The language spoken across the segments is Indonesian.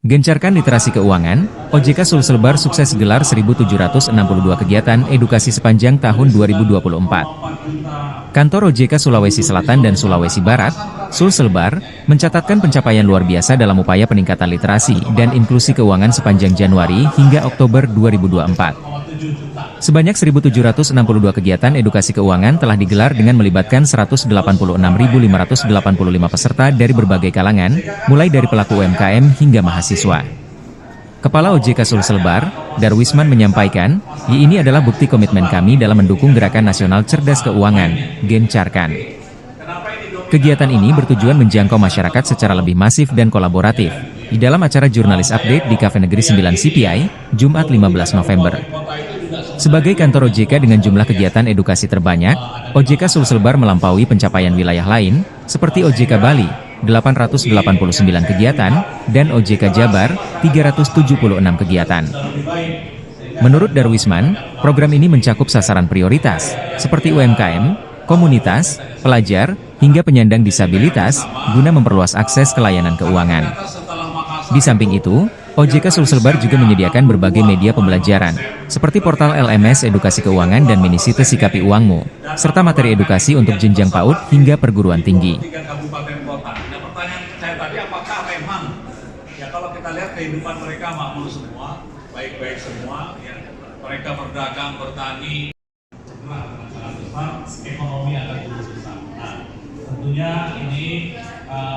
Gencarkan literasi keuangan, OJK Sulselbar sukses gelar 1.762 kegiatan edukasi sepanjang tahun 2024. Kantor OJK Sulawesi Selatan dan Sulawesi Barat, Sulselbar, mencatatkan pencapaian luar biasa dalam upaya peningkatan literasi dan inklusi keuangan sepanjang Januari hingga Oktober 2024. Sebanyak 1.762 kegiatan edukasi keuangan telah digelar dengan melibatkan 186.585 peserta dari berbagai kalangan, mulai dari pelaku UMKM hingga mahasiswa. Kepala OJK Sulselbar, Darwisman menyampaikan, ini adalah bukti komitmen kami dalam mendukung Gerakan Nasional Cerdas Keuangan, Gencarkan. Kegiatan ini bertujuan menjangkau masyarakat secara lebih masif dan kolaboratif, di dalam acara Jurnalis Update di Cafe Negeri 9 CPI, Jumat 15 November. Sebagai kantor OJK dengan jumlah kegiatan edukasi terbanyak, OJK Sulselbar melampaui pencapaian wilayah lain, seperti OJK Bali, 889 kegiatan, dan OJK Jabar, 376 kegiatan. Menurut Darwisman, program ini mencakup sasaran prioritas, seperti UMKM, komunitas, pelajar, hingga penyandang disabilitas, guna memperluas akses ke layanan keuangan. Di samping itu, OJK Sulselbar juga menyediakan berbagai media pembelajaran, seperti portal LMS Edukasi Keuangan dan Minisite Sikapi Uangmu, serta materi edukasi untuk jenjang PAUD hingga perguruan tinggi. Nah, pertanyaan saya tadi, apakah memang, ya kalau kita lihat kehidupan mereka makmur semua, baik-baik semua, ya, mereka berdagang, bertani, sangat besar, ekonomi akan tumbuh besar. Nah, tentunya ini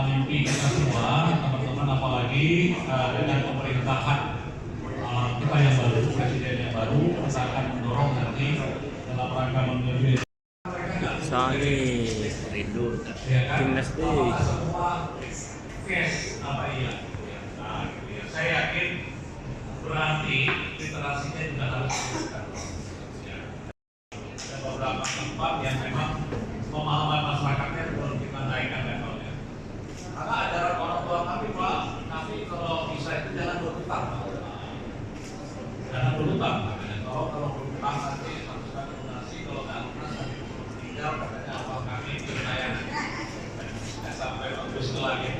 mimpi kita semua, teman-teman, apalagi dengan pemerintahan kita yang baru, presiden yang baru, kita akan mendorong nanti dalam rangka menuju Soalnya rindu timnas deh. Apa iya? Nah, ya. Saya yakin berarti literasinya juga harus dilakukan. Ada beberapa tempat yang memang pemahaman masyarakatnya belum kita naikkan levelnya. Karena ajaran orang tua kami, Pak, kami kalau bisa itu jangan berhutang. Jangan berhutang. Kalau berhutang nanti haruskan donasi, kalau nggak lunas nanti tinggal katanya awal kami percaya. Sampai bagus lagi.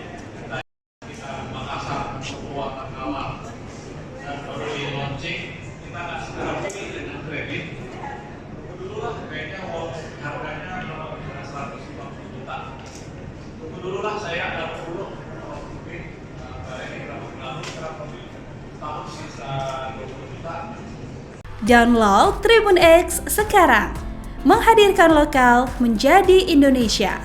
Makassar kekuatan awal dan baru di launching, kita nggak sekarang ini dengan kredit. Tunggu dulu lah, kayaknya harganya kalau misalnya 150 juta. Tunggu dulu lah, saya ada dulu mungkin ini berapa bulan berapa tahun sisa 20 juta. Download Tribun X sekarang, menghadirkan lokal menjadi Indonesia.